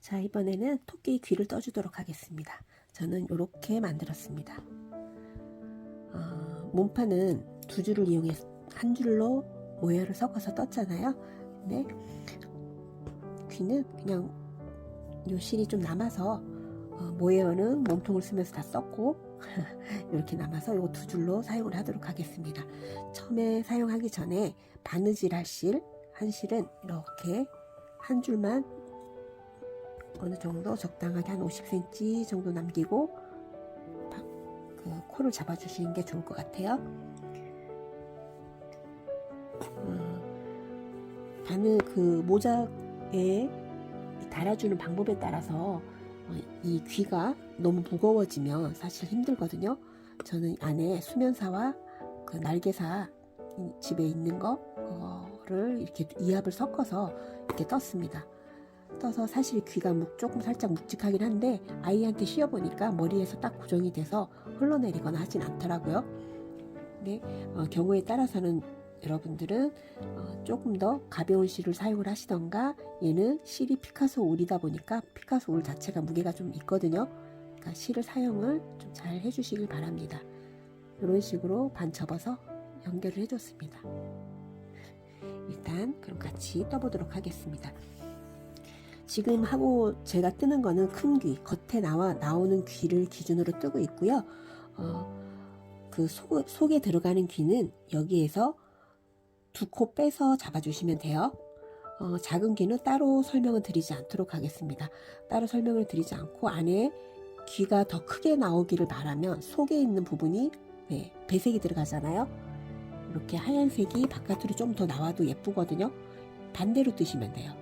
자, 이번에는 토끼 귀를 떠주도록 하겠습니다. 저는 이렇게 만들었습니다. 몸판은 두 줄을 이용해서 한 줄로 모양을 섞어서 떴잖아요. 근데 귀는 그냥 요 실이 좀 남아서 모양은 몸통을 쓰면서 다 썼고 이렇게 남아서 요 두 줄로 사용을 하도록 하겠습니다. 처음에 사용하기 전에 바느질 할 실, 한 실은 이렇게 한 줄만 어느 정도 적당하게 한 50cm 정도 남기고 그 코를 잡아 주시는 게 좋을 것 같아요. 바늘 그 모자에 달아주는 방법에 따라서 이 귀가 너무 무거워지면 사실 힘들거든요. 저는 안에 수면사와 그 날개사 집에 있는 거를 이렇게 이합을 섞어서 이렇게 떴습니다. 떠서 사실 귀가 조금 살짝 묵직하긴 한데 아이한테 씌워보니까 머리에서 딱 고정이 돼서 흘러내리거나 하진 않더라고요. 근데 경우에 따라서는 여러분들은 조금 더 가벼운 실을 사용을 하시던가, 얘는 실이 피카소 울이다 보니까 피카소 울 자체가 무게가 좀 있거든요. 그러니까 실을 사용을 좀 잘 해주시길 바랍니다. 이런 식으로 반 접어서 연결을 해줬습니다. 일단 그럼 같이 떠보도록 하겠습니다. 지금 하고 제가 뜨는 거는 큰 귀, 겉에 나오는 귀를 기준으로 뜨고 있고요. 그 속에 들어가는 귀는 여기에서 두 코 빼서 잡아주시면 돼요. 작은 귀는 따로 설명을 드리지 않도록 하겠습니다. 따로 설명을 드리지 않고 안에 귀가 더 크게 나오기를 바라면 속에 있는 부분이 배색이 들어가잖아요. 이렇게 하얀색이 바깥으로 좀 더 나와도 예쁘거든요. 반대로 뜨시면 돼요.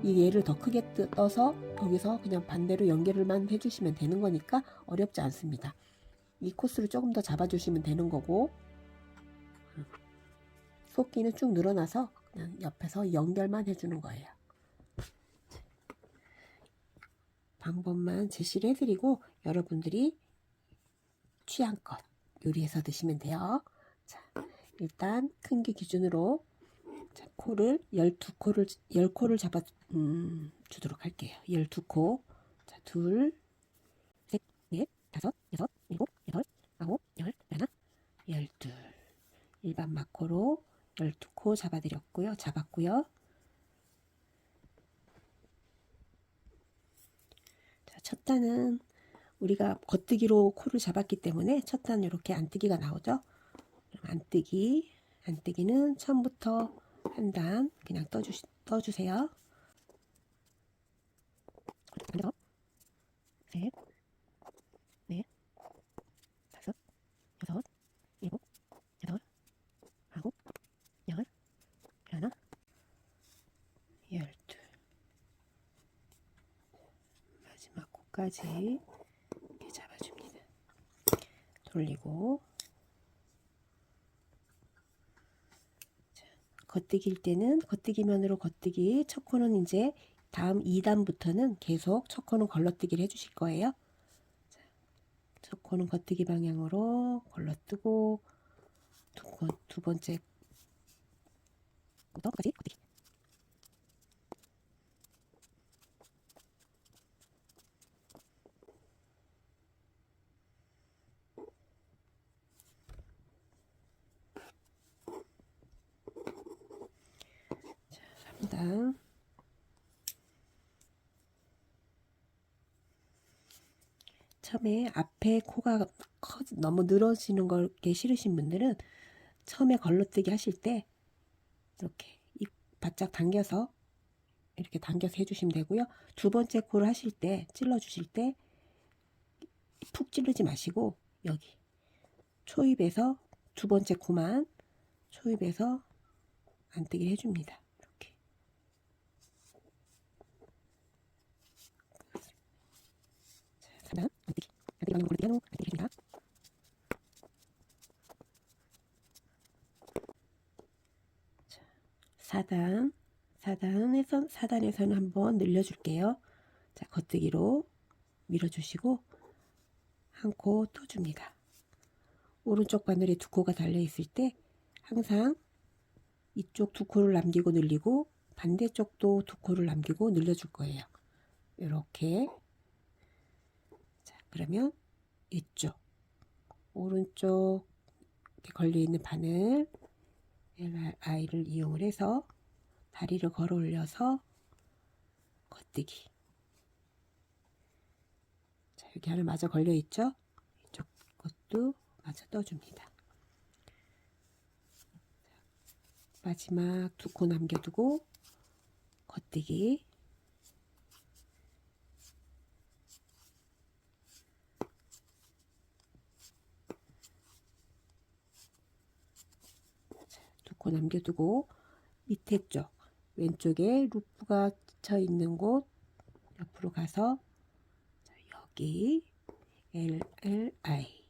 이 얘를 더 크게 떠서 여기서 그냥 반대로 연결을만 해주시면 되는 거니까 어렵지 않습니다. 이 코스를 조금 더 잡아주시면 되는 거고, 속기는 쭉 늘어나서 그냥 옆에서 연결만 해주는 거예요. 방법만 제시를 해드리고 여러분들이 취향껏 요리해서 드시면 돼요. 자, 일단 큰 귀 기준으로 자, 코를 10코를 잡아 주도록 할게요. 12코. 자, 둘, 셋, 넷, 다섯, 여섯, 일곱, 여덟, 아홉, 열, 하나, 12. 일반 마코로 12코 잡았고요. 자, 첫 단은 우리가 겉뜨기로 코를 잡았기 때문에 첫 단은 이렇게 안뜨기가 나오죠. 안뜨기는 처음부터 한 단 그냥 떠주세요. 하나, 셋, 넷, 다섯, 여섯, 일곱, 여덟, 아홉, 열, 하나, 12. 마지막 코까지 이렇게 잡아줍니다. 돌리고, 자, 겉뜨기일 때는 겉뜨기면으로 겉뜨기, 첫 코는 이제 다음 2단부터는 계속 첫 코는 걸러뜨기를 해주실 거예요. 자, 첫 코는 겉뜨기 방향으로 걸러뜨고, 두 번째 코까지 겉뜨기. 자, 3단. 처음에 앞에 코가 너무 늘어지는 걸 싫으신 분들은 처음에 걸러뜨기 하실 때 이렇게 입 바짝 당겨서 이렇게 당겨서 해주시면 되고요. 두 번째 코를 하실 때 찔러 주실 때 푹 찌르지 마시고 여기 초입에서 두 번째 코만 초입에서 안뜨기를 해줍니다. 이렇게. 자, 3단 안뜨기 방향으로 걸러뜨기 하는 안뜨기 해줍니다. 4단에서는 한번 늘려줄게요. 자, 겉뜨기로 밀어주시고 한 코 떠줍니다. 오른쪽 바늘에 두 코가 달려있을 때 항상 이쪽 두 코를 남기고 늘리고 반대쪽도 두 코를 남기고 늘려줄 거예요. 이렇게. 자, 그러면 이쪽 오른쪽 걸려 있는 바늘 LRI를 이용을 해서 다리를 걸어 올려서 겉뜨기. 자, 여기 하나 마저 걸려 있죠? 이쪽 것도 마저 떠줍니다. 마지막 2코 남겨두고 겉뜨기. 자, 2코 남겨두고 밑에 쪽 왼쪽에 루프가 쳐 있는 곳 옆으로 가서 여기 LLI.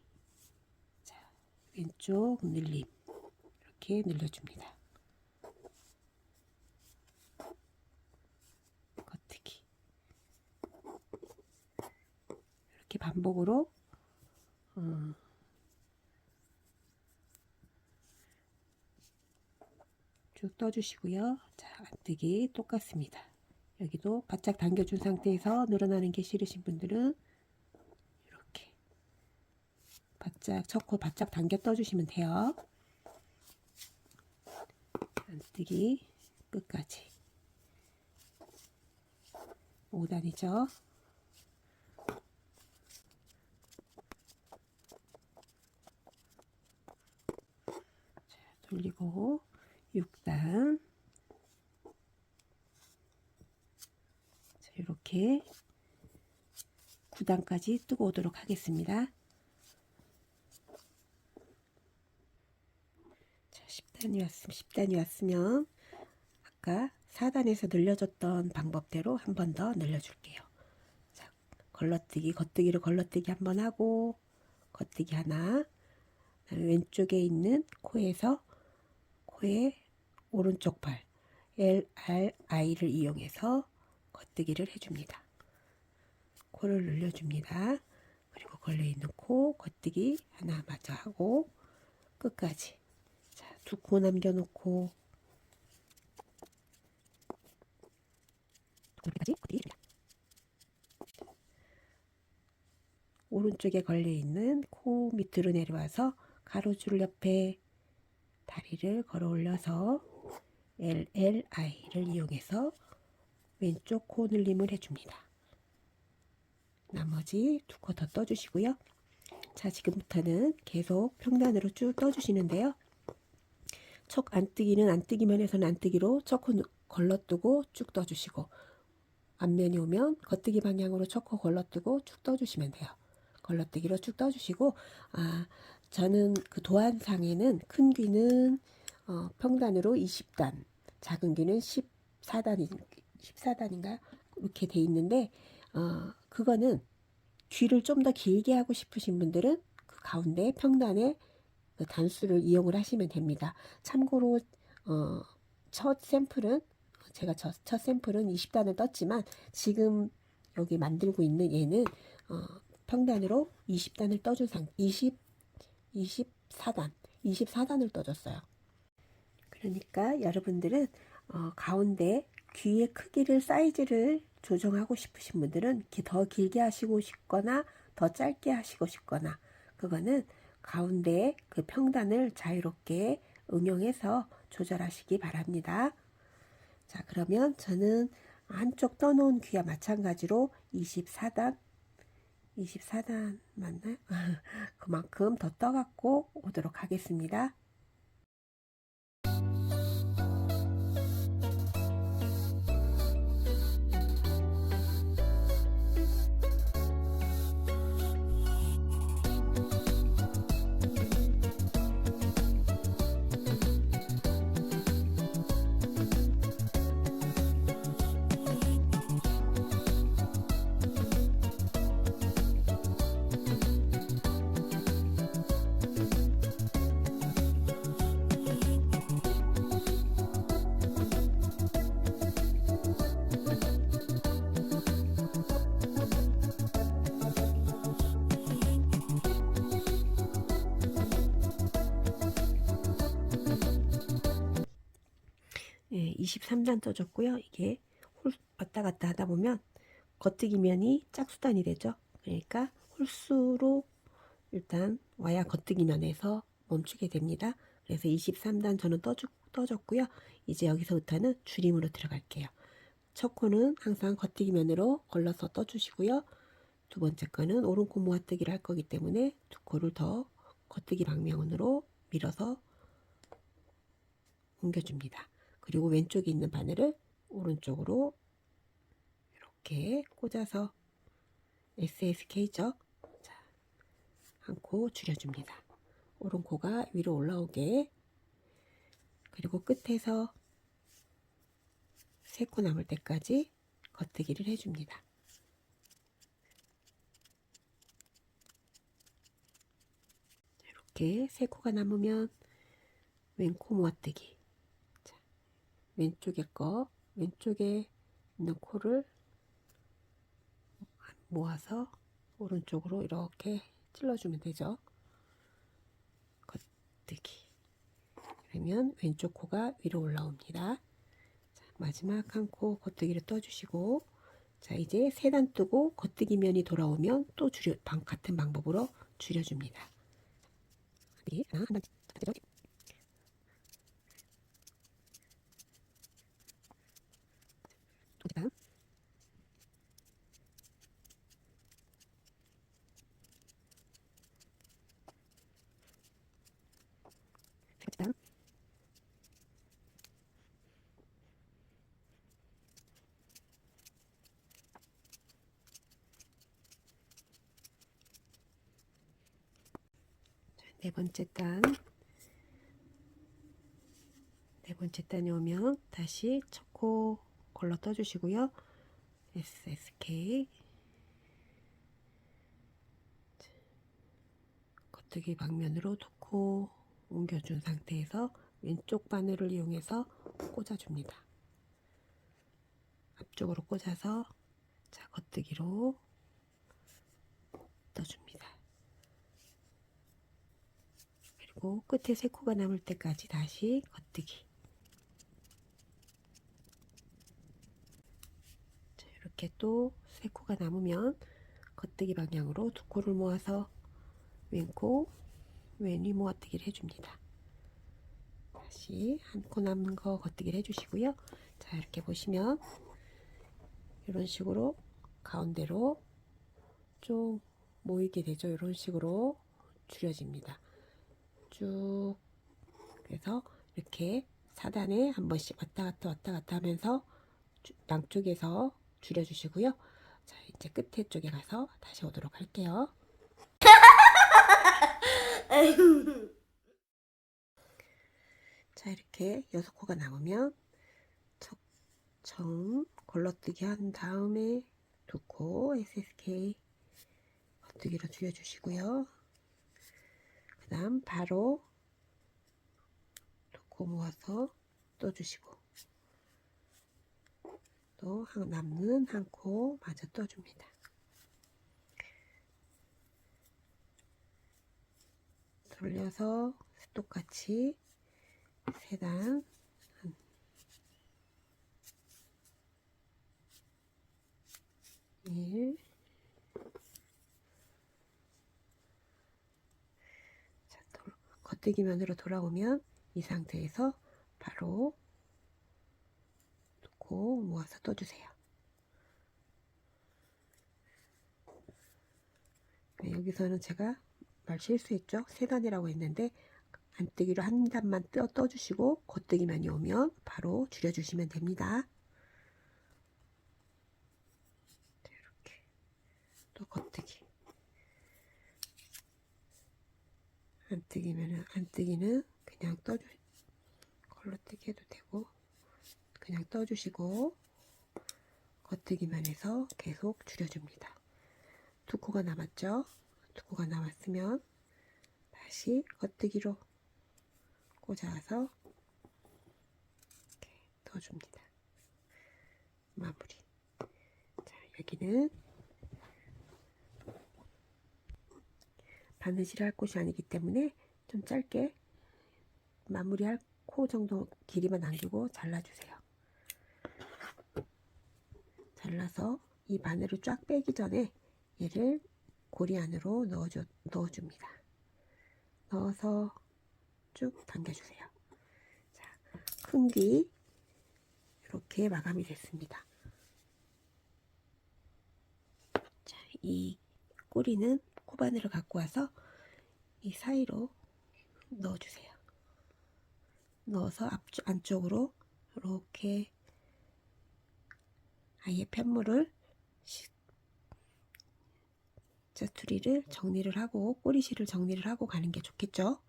자, 왼쪽 늘림 이렇게 늘려줍니다. 겉뜨기. 이렇게 반복으로 쭉 떠주시고요. 자, 안뜨기 똑같습니다. 여기도 바짝 당겨준 상태에서 늘어나는 게 싫으신 분들은 이렇게 바짝 첫 코 바짝 당겨 떠주시면 돼요. 안뜨기 끝까지 5단이죠. 자, 돌리고 6단. 자, 이렇게 9단까지 뜨고 오도록 하겠습니다. 자, 10단이 왔으면 아까 4단에서 늘려줬던 방법대로 한 번 더 늘려줄게요. 자, 걸러뜨기, 겉뜨기를 걸러뜨기 한 번 하고 겉뜨기 하나. 왼쪽에 있는 코에서 코의 오른쪽 팔 LRI를 이용해서 겉뜨기를 해줍니다. 코를 늘려줍니다. 그리고 걸려있는 코 겉뜨기 하나 마저 하고 끝까지. 자, 2코 남겨놓고 끝까지 겉뜨기 해줍니다. 오른쪽에 걸려있는 코 밑으로 내려와서 가로줄 옆에 다리를 걸어 올려서 LLI를 이용해서 왼쪽 코 늘림을 해줍니다. 나머지 2코 더 떠주시고요. 자, 지금부터는 계속 평단으로 쭉 떠주시는데요. 척 안뜨기는 안뜨기만 해서는 안뜨기로 척코 걸러뜨고 쭉 떠주시고, 앞면이 오면 겉뜨기 방향으로 척코 걸러뜨고 쭉 떠주시면 돼요. 걸러뜨기로 쭉 떠주시고, 저는 그 도안상에는 큰 귀는 평단으로 20단, 작은 귀는 14단인가 이렇게 돼 있는데, 그거는 귀를 좀 더 길게 하고 싶으신 분들은 그 가운데 평단에 그 단수를 이용을 하시면 됩니다. 참고로 첫 샘플은 제가 첫 샘플은 20단을 떴지만 지금 여기 만들고 있는 얘는 평단으로 20단을 떠준 24단을 떠줬어요. 그러니까 여러분들은 가운데 귀의 크기를 사이즈를 조정하고 싶으신 분들은 더 길게 하시고 싶거나 더 짧게 하시고 싶거나 그거는 가운데 그 평단을 자유롭게 응용해서 조절하시기 바랍니다. 자, 그러면 저는 한쪽 떠놓은 귀와 마찬가지로 24단 맞나요? 그만큼 더 떠갖고 오도록 하겠습니다. 예, 23단 떠줬고요. 이게 왔다 갔다 하다 보면 겉뜨기면이 짝수단이 되죠. 그러니까 홀수로 일단 와야 겉뜨기면에서 멈추게 됩니다. 그래서 23단 저는 떠줬고요. 이제 여기서부터는 줄임으로 들어갈게요. 첫 코는 항상 겉뜨기면으로 걸러서 떠주시고요. 두 번째 거는 오른코 모아뜨기를 할 거기 때문에 두 코를 더 겉뜨기 방면으로 밀어서 옮겨줍니다. 그리고 왼쪽에 있는 바늘을 오른쪽으로 이렇게 꽂아서 SSK죠. 자, 한 코 줄여줍니다. 오른코가 위로 올라오게. 그리고 끝에서 세 코 남을 때까지 겉뜨기를 해줍니다. 이렇게 세 코가 남으면 왼코 모아뜨기. 자, 왼쪽에 있는 코를 모아서 오른쪽으로 이렇게 찔러주면 되죠. 겉뜨기. 그러면 왼쪽 코가 위로 올라옵니다. 자, 마지막 한 코 겉뜨기를 떠주시고, 자, 이제 세 단 뜨고 겉뜨기 면이 돌아오면 또 같은 방법으로 줄여줍니다. 한 단, 두 단, 세 단, 네 번째 단, 네 번째 단이 오면 다시 첫 코 걸러 떠주시고요. SSK 겉뜨기 방면으로 두 코 옮겨준 상태에서 왼쪽 바늘을 이용해서 꽂아줍니다. 앞쪽으로 꽂아서 자, 겉뜨기로 떠줍니다. 그리고 끝에 세 코가 남을 때까지 다시 겉뜨기. 자, 이렇게 또 세 코가 남으면 겉뜨기 방향으로 두 코를 모아서 왼코 왼위 모아뜨기를 해줍니다. 다시 한 코 남은 거 겉뜨기를 해주시고요. 자, 이렇게 보시면 이런 식으로 가운데로 좀 모이게 되죠. 이런 식으로 줄여집니다. 쭉. 그래서 이렇게 4단에 한 번씩 왔다 갔다 하면서 양쪽에서 줄여주시고요. 자, 이제 끝에 쪽에 가서 다시 오도록 할게요. 자, 이렇게 6코가 남으면 정 걸러뜨기 한 다음에 두 코 SSK 겉뜨기로 줄여주시고요. 그 다음 바로 두 코 모아서 떠주시고 또 남는 한 코 마저 떠줍니다. 돌려서 똑같이 세 단, 1, 자, 겉뜨기면으로 돌아오면 이 상태에서 바로 놓고 모아서 떠주세요. 네, 여기서는 제가 말 실수했죠. 세 단이라고 했는데 안뜨기로 한 단만 떠주시고 겉뜨기면이 오면 바로 줄여주시면 됩니다. 이렇게 또 겉뜨기. 안뜨기는 그냥 걸러뜨기 해도 되고 그냥 떠주시고 겉뜨기면에서 계속 줄여줍니다. 두 코가 남았죠. 두 코가 남았으면 다시 겉뜨기로 꽂아서 이렇게 넣어줍니다. 마무리. 자, 여기는 바느질 할 곳이 아니기 때문에 좀 짧게 마무리할 코 정도 길이만 남기고 잘라주세요. 잘라서 이 바늘을 쫙 빼기 전에 얘를 고리 안으로 넣어줍니다. 넣어서 쭉 당겨주세요. 자, 큰 귀 이렇게 마감이 됐습니다. 자, 이 꼬리는 코바늘을 갖고 와서 이 사이로 넣어주세요. 넣어서 안쪽으로 이렇게 아예 편물을 짜투리를 정리를 하고 꼬리실을 정리를 하고 가는 게 좋겠죠.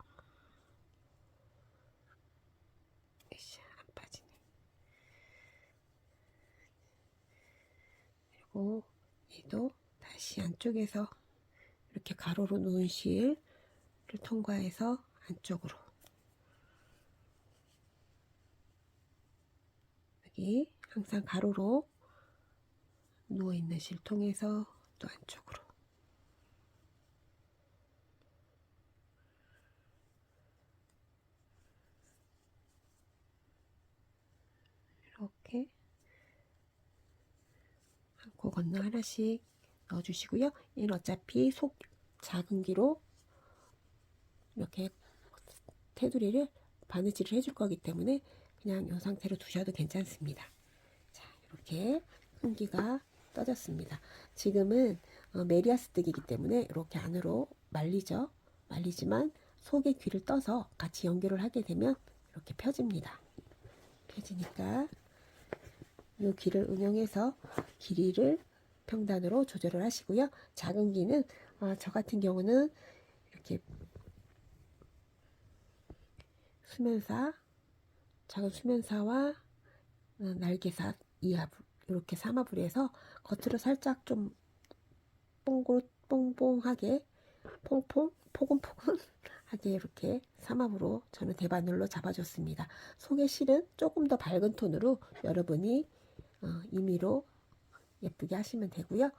안 빠지네. 그리고 얘도 다시 안쪽에서 이렇게 가로로 놓은 실을 통과해서 안쪽으로 여기 항상 가로로 누워있는 실 통해서 또 안쪽으로 이렇게 한 코 건너 하나씩 넣어주시고요. 얘는 어차피 속 작은 귀로 이렇게 테두리를 바느질을 해줄 거기 때문에 그냥 이 상태로 두셔도 괜찮습니다. 자, 이렇게 큰 귀가 떠졌습니다. 지금은 메리아스뜨기이기 때문에 이렇게 안으로 말리죠. 말리지만 속에 귀를 떠서 같이 연결을 하게 되면 이렇게 펴집니다. 펴지니까 이 귀를 응용해서 길이를 평단으로 조절을 하시고요. 작은 귀는 저 같은 경우는 이렇게 작은 수면사와 날개사 이하부 이렇게 삼합을 해서 겉으로 살짝 좀 뽕뽕하게 포근포근하게 이렇게 삼합으로 저는 대바늘로 잡아줬습니다. 속의 실은 조금 더 밝은 톤으로 여러분이 임의로 예쁘게 하시면 되고요.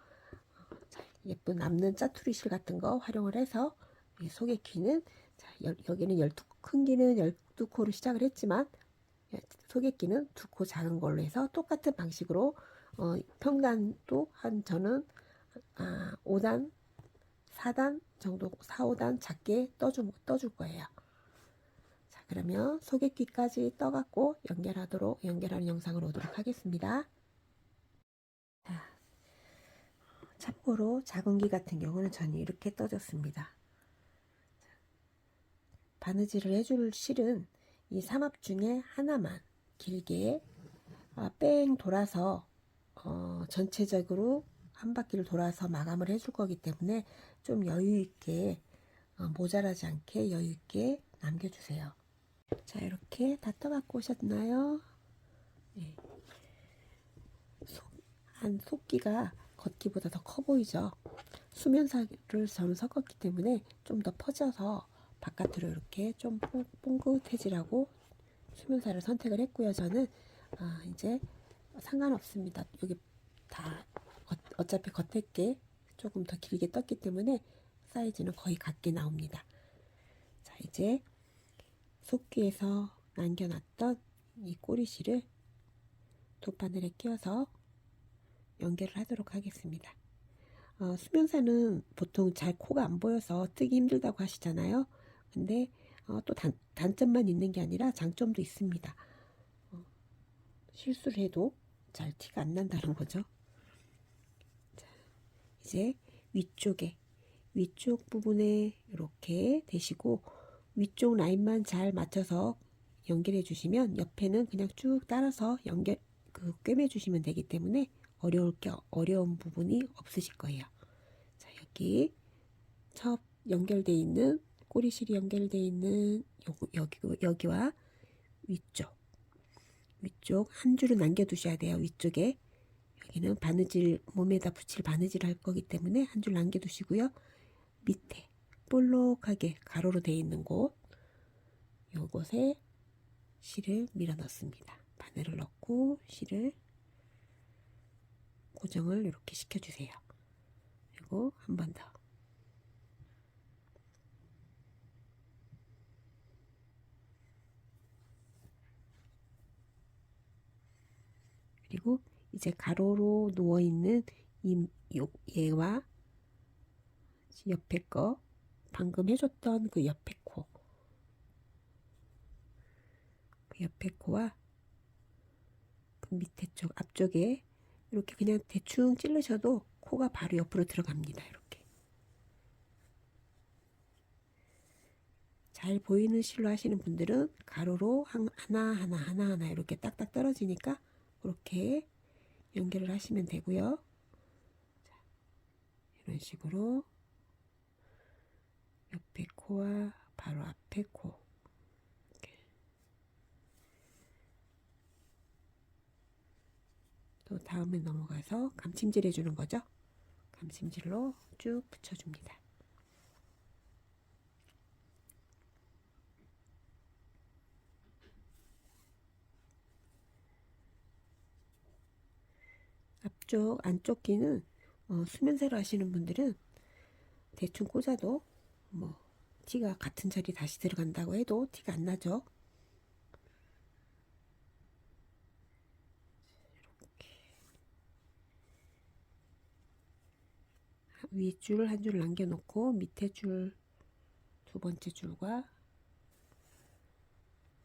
예쁜 남는 짜투리 실 같은 거 활용을 해서 속의 귀는 여기는 큰 귀는 12코로 시작을 했지만 속의 귀는 2코 작은 걸로 해서 똑같은 방식으로 평단도 저는 5단 4단 정도 4, 5단 작게 떠줄 거예요. 자, 그러면 속의 귀까지 떠갖고 연결하는 영상으로 오도록 하겠습니다. 자, 참고로 작은 귀 같은 경우는 저는 이렇게 떠줬습니다. 바느질을 해줄 실은 이 삼합 중에 하나만 길게 뺑 돌아서 전체적으로 한 바퀴를 돌아서 마감을 해줄 거기 때문에 좀 여유있게 모자라지 않게 여유있게 남겨주세요. 자, 이렇게 다 떠갖고 오셨나요? 네. 속기가 겉기보다 더 커 보이죠? 수면사를 저는 섞었기 때문에 좀 더 퍼져서 바깥으로 이렇게 좀 뽕긋해지라고 수면사를 선택을 했고요. 저는 이제 상관없습니다. 여기 다 어차피 겉에 게 조금 더 길게 떴기 때문에 사이즈는 거의 같게 나옵니다. 자, 이제 속귀에서 남겨놨던 이 꼬리실을 돗바늘에 끼워서 연결을 하도록 하겠습니다. 수면사는 보통 잘 코가 안 보여서 뜨기 힘들다고 하시잖아요. 근데 또 단점만 있는 게 아니라 장점도 있습니다. 실수를 해도 잘 티가 안 난다는 거죠. 자, 이제 위쪽 부분에 이렇게 대시고 위쪽 라인만 잘 맞춰서 연결해 주시면 옆에는 그냥 쭉 따라서 꿰매 주시면 되기 때문에 어려운 부분이 없으실 거예요. 자, 여기 연결돼 있는 꼬리실이 연결돼 있는 여기와 위쪽 한 줄은 남겨두셔야 돼요. 위쪽에 여기는 몸에다 붙일 바느질 할 거기 때문에 한 줄 남겨두시고요. 밑에 볼록하게 가로로 되어 있는 요곳에 실을 밀어 넣습니다. 바늘을 넣고 실을 고정을 이렇게 시켜주세요. 그리고 한 번 더. 그리고 이제 가로로 누워있는 얘와 옆에 거 방금 해줬던 그 옆에 코, 그 옆에 코와 그 밑에 쪽 앞쪽에 이렇게 그냥 대충 찌르셔도 코가 바로 옆으로 들어갑니다. 이렇게 잘 보이는 실로 하시는 분들은 가로로 하나하나 이렇게 딱딱 떨어지니까 그렇게 연결을 하시면 되고요. 자, 이런 식으로 옆에 코와 바로 앞에 코, 이렇게. 또 다음에 넘어가서 감침질 해주는 거죠. 감침질로 쭉 붙여줍니다. 앞쪽 안쪽 귀는 수면세로 하시는 분들은 대충 꽂아도 뭐 티가 같은 자리 다시 들어간다고 해도 티가 안 나죠. 윗줄 한 줄 남겨놓고 밑에 줄 두 번째 줄과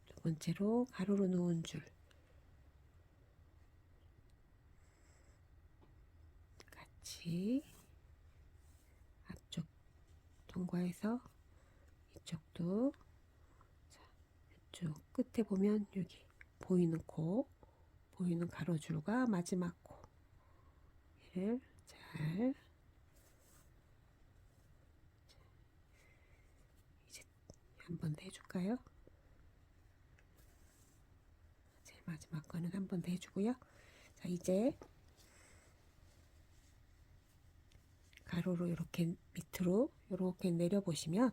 두 번째로 가로로 놓은 줄 같이 앞쪽 통과해서 이쪽도, 자, 이쪽 끝에 보면 여기 보이는 코, 보이는 가로줄과 마지막 코를 잘, 이제 한 번 더 해줄까요? 제일 마지막 거는 한 번 더 해주고요. 자, 이제 가로로 이렇게 밑으로 이렇게 내려보시면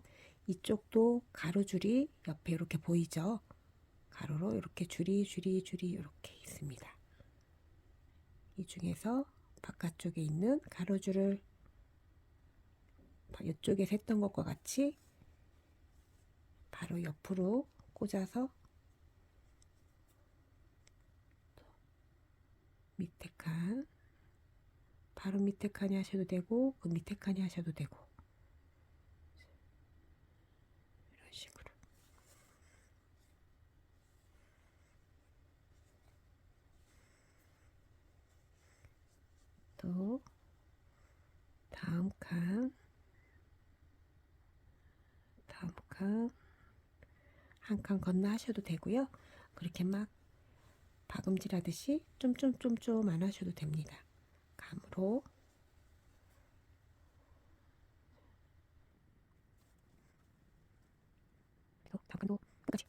이쪽도 가로줄이 옆에 이렇게 보이죠. 가로로 이렇게 줄이 이렇게 있습니다. 이 중에서 바깥쪽에 있는 가로줄을 이쪽에서 했던 것과 같이 바로 옆으로 꽂아서 밑에 칸, 바로 밑에 칸이 하셔도 되고 그 밑에 칸이 하셔도 되고, 이런 식으로. 또 다음 칸 한 칸 건너 하셔도 되고요. 그렇게 막 박음질 하듯이 좀 안 하셔도 됩니다. 감으로 계속 다음칸도 끝까지.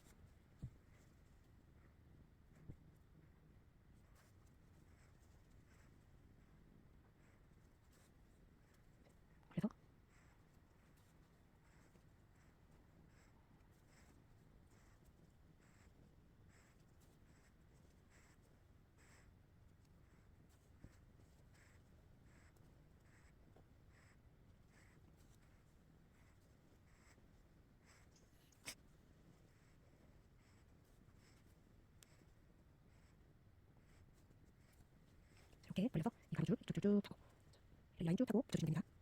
그래서 이렇게 벌려서 이 가로줄 쭉쭉쭉 타고 라인 쭉 타고 붙여주면 됩니다.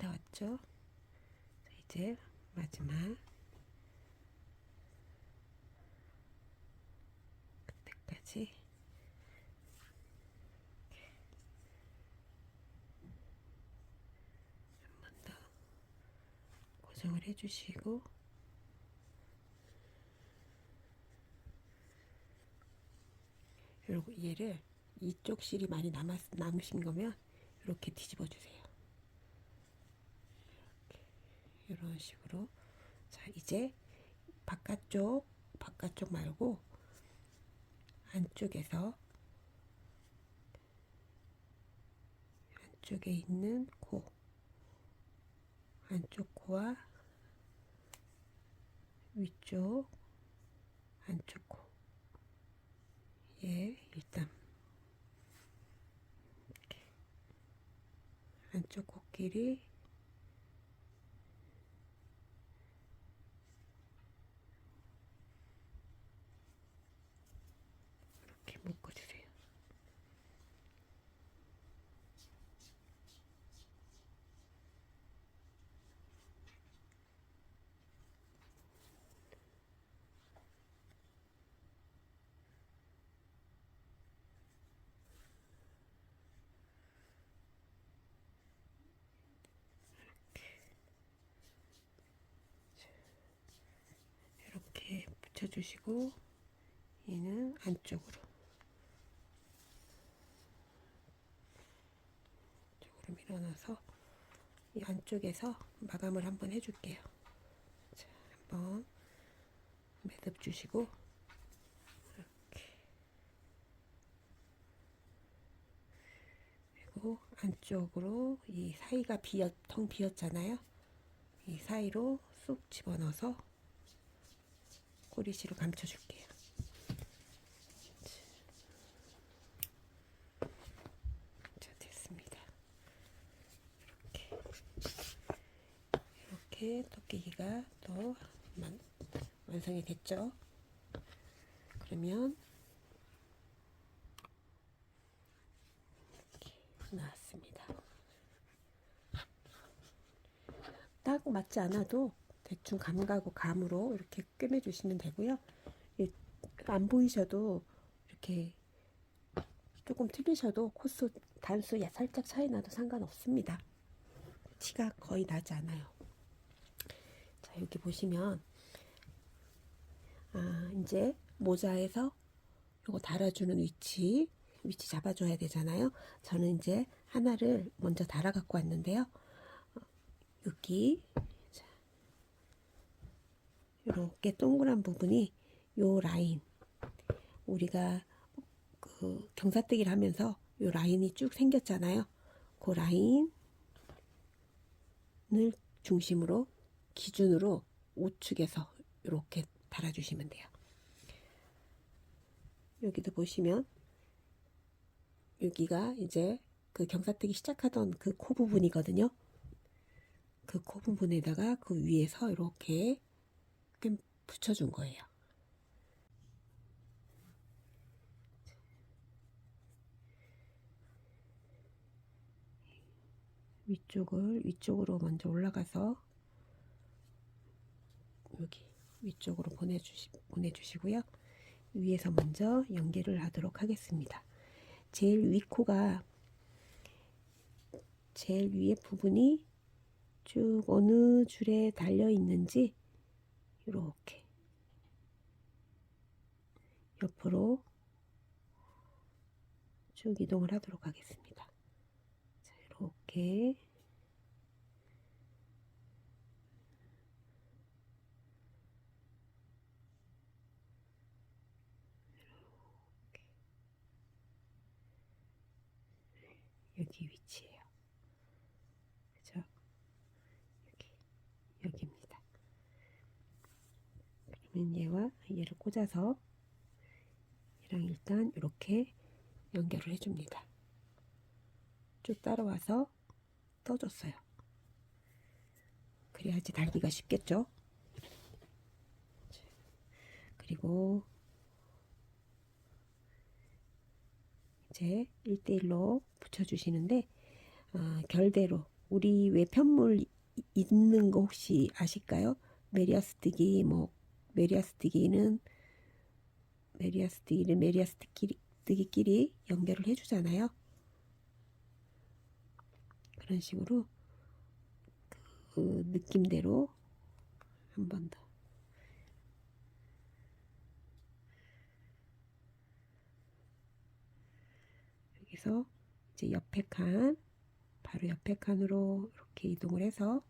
다 왔죠? 이제 마지막 끝에까지 한 번 더 고정을 해주시고, 그리고 얘를 이쪽 실이 많이 남으신 거면 이렇게 뒤집어 주세요. 이런 식으로. 자, 이제 바깥쪽 말고 안쪽에 있는 코, 안쪽 코와 위쪽 안쪽 코, 예, 일단 이렇게 안쪽 코끼리 이렇게 묶어주세요. 이렇게 붙여주시고, 얘는 안쪽으로 밀어넣어서 이 안쪽에서 마감을 한번 해줄게요. 자, 한번 매듭 주시고, 이렇게. 그리고 안쪽으로 이 사이가 텅 비었잖아요. 이 사이로 쏙 집어넣어서 꼬리실을 감춰줄게요. 자, 됐습니다. 이렇게 토끼기가 또 완성이 됐죠. 그러면 이렇게 나왔습니다. 딱 맞지 않아도 대충 감각고 감으로 이렇게 꿰매주시면 되고요. 안 보이셔도 이렇게 조금 틀리셔도 코스 단수 살짝 차이 나도 상관없습니다. 티가 거의 나지 않아요. 자, 여기 보시면 이제 모자에서 요거 달아주는 위치 잡아줘야 되잖아요. 저는 이제 하나를 먼저 달아 갖고 왔는데요. 여기 이렇게 동그란 부분이 요 라인, 우리가 그 경사뜨기를 하면서 요 라인이 쭉 생겼잖아요. 그 라인을 중심으로 기준으로 우측에서 이렇게 달아주시면 돼요. 여기도 보시면 여기가 이제 그 경사뜨기 시작하던 그 코 부분이거든요. 그 코 부분에다가 그 위에서 이렇게 붙여준 거예요. 위쪽으로 먼저 올라가서 여기 위쪽으로 보내주시고요. 위에서 먼저 연결을 하도록 하겠습니다. 제일 위에 부분이 쭉 어느 줄에 달려 있는지 이렇게 옆으로 쭉 이동을 하도록 하겠습니다. 자, 이렇게 여기 위치예요. 그죠? 여기입니다. 그러면 얘를 꽂아서 얘랑 일단 이렇게 연결을 해줍니다. 쭉 따라와서 떠줬어요. 그래야지 달기가 쉽겠죠. 그리고 이제 1대1로 붙여주시는데 결대로 우리 왜 편물 있는 거 혹시 아실까요? 메리아스티기 뭐 메리아스티기는 메리아스티기끼리 연결을 해주잖아요. 그런 식으로 그 느낌대로 한 번 더. 여기서 이제 옆에 칸, 바로 옆에 칸으로 이렇게 이동을 해서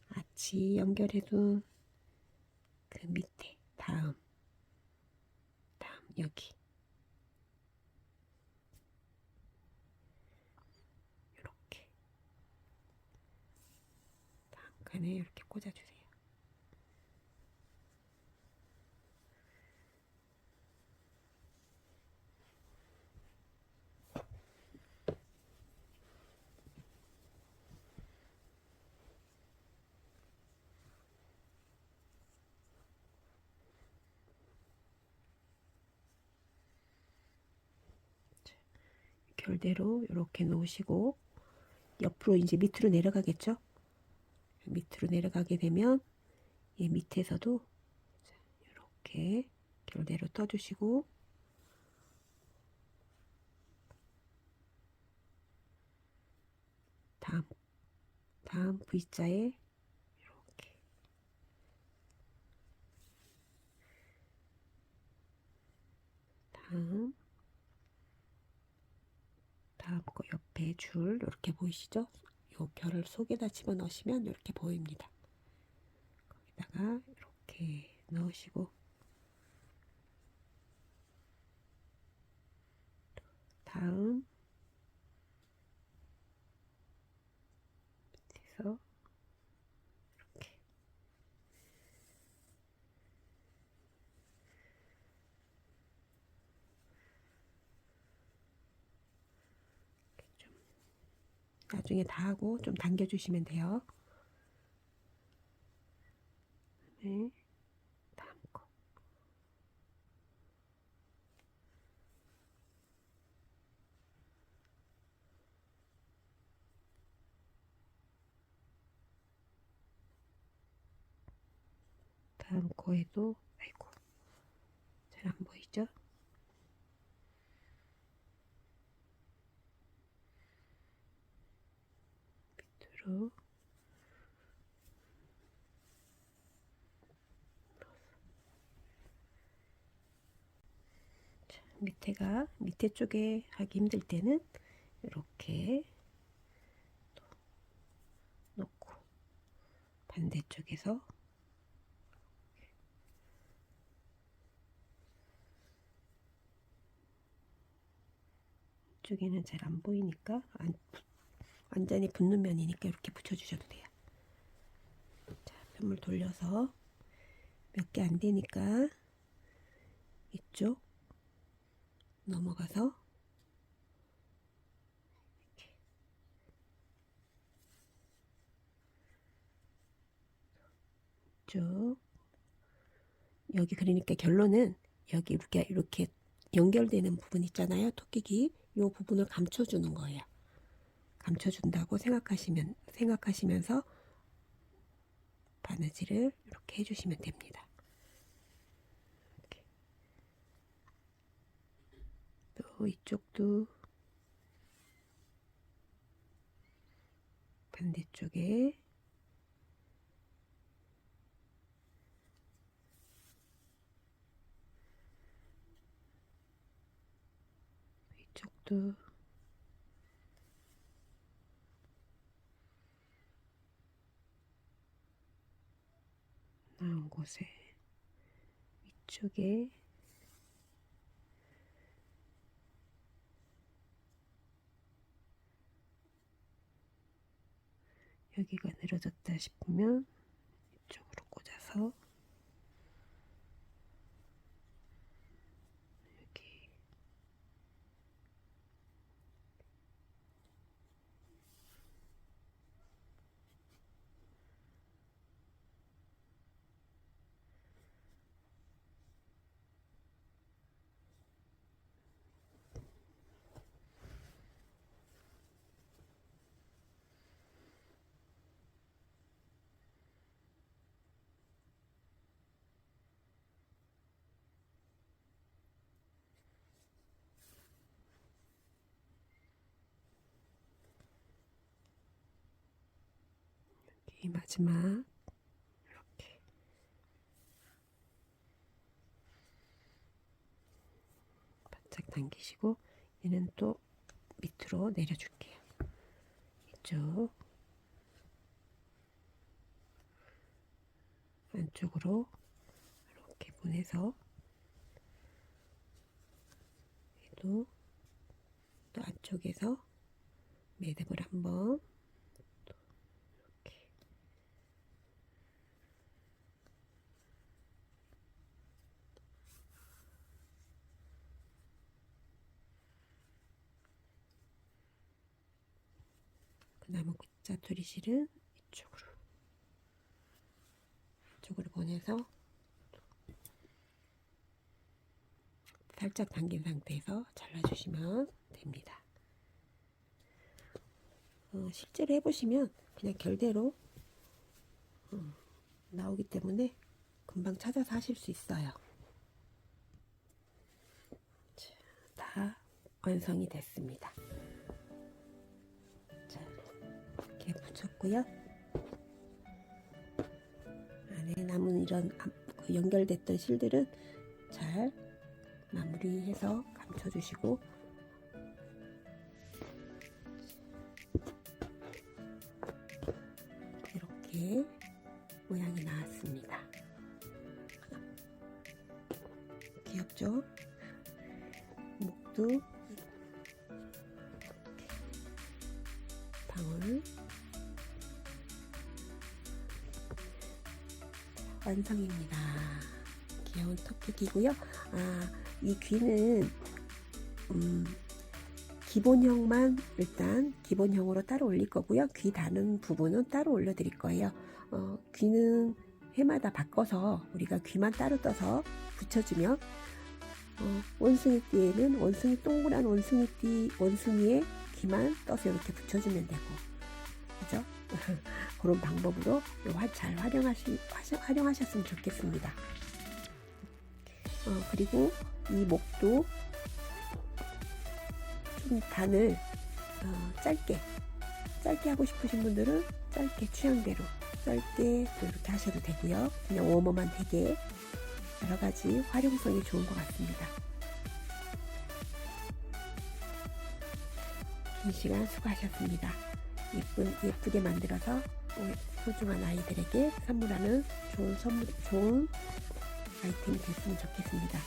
아치 연결해둔 그 밑에 다음 여기 이렇게 다음 칸에 이렇게 꽂아주세요. 결대로 이렇게 놓으시고 옆으로 이제 밑으로 내려가겠죠? 밑으로 내려가게 되면 이 밑에서도 이렇게 결대로 떠주시고 다음 V자에 이렇게 다음 거 옆에 줄 이렇게 보이시죠? 요 결을 속에다 집어 넣으시면 이렇게 보입니다. 거기다가 이렇게 넣으시고 다음 밑에서 이렇게 좀 나중에 다 하고 좀 당겨주시면 돼요. 네, 다음 거. 다음 거에도 아이고 잘 안 보이죠? 밑으로 밑에 쪽에 하기 힘들 때는 이렇게 놓고 반대쪽에서 이쪽에는 잘 안 보이니까 완전히 붙는 면이니까 이렇게 붙여주셔도 돼요. 자, 편물 돌려서 몇 개 안 되니까 이쪽 넘어가서 이렇게 쭉 여기 그러니까 결론은 여기 이렇게 연결되는 부분 있잖아요. 토끼기 이 부분을 감춰주는 거예요. 감춰준다고 생각하시면서 바느질을 이렇게 해주시면 됩니다. 이렇게. 또 이쪽도 반대쪽에 이쪽도 나온 곳에 위쪽에 여기가 늘어졌다 싶으면 이쪽으로 꽂아서 여기 귀 마지막 이렇게 바짝 당기시고, 얘는 또 밑으로 내려줄게요. 이쪽 안쪽으로 이렇게 보내서, 또 안쪽에서 매듭을 한번 이렇게 그나무 자투리 실은 이쪽으로 보내서 살짝 당긴 상태에서 잘라주시면 됩니다. 실제로 해보시면 그냥 결대로 나오기 때문에 금방 찾아서 하실 수 있어요. 다 완성이 됐습니다. 자, 이렇게 붙였고요. 안에 남은 이런 연결됐던 실들은 잘 마무리해서 감춰주시고, 이렇게 모양이 나왔습니다. 귀엽죠? 목도 방울 완성입니다. 귀여운 토끼귀고요. 이 귀는 기본형만 일단 기본형으로 따로 올릴 거고요. 귀 다는 부분은 따로 올려 드릴 거예요. 귀는 해마다 바꿔서 우리가 귀만 따로 떠서 붙여주면, 원숭이띠에는 동그란 원숭이에 귀만 떠서 이렇게 붙여주면 되고, 그죠? 그런 방법으로 잘 활용하셨으면 좋겠습니다. 그리고 이 목도 좀 단을 짧게 하고 싶으신 분들은 짧게 취향대로 짧게 또 이렇게 하셔도 되고요. 그냥 워머만 되게 여러가지 활용성이 좋은 것 같습니다. 긴 시간 수고하셨습니다. 예쁘게 만들어서 소중한 아이들에게 선물하는 좋은 아이템이 됐으면 좋겠습니다.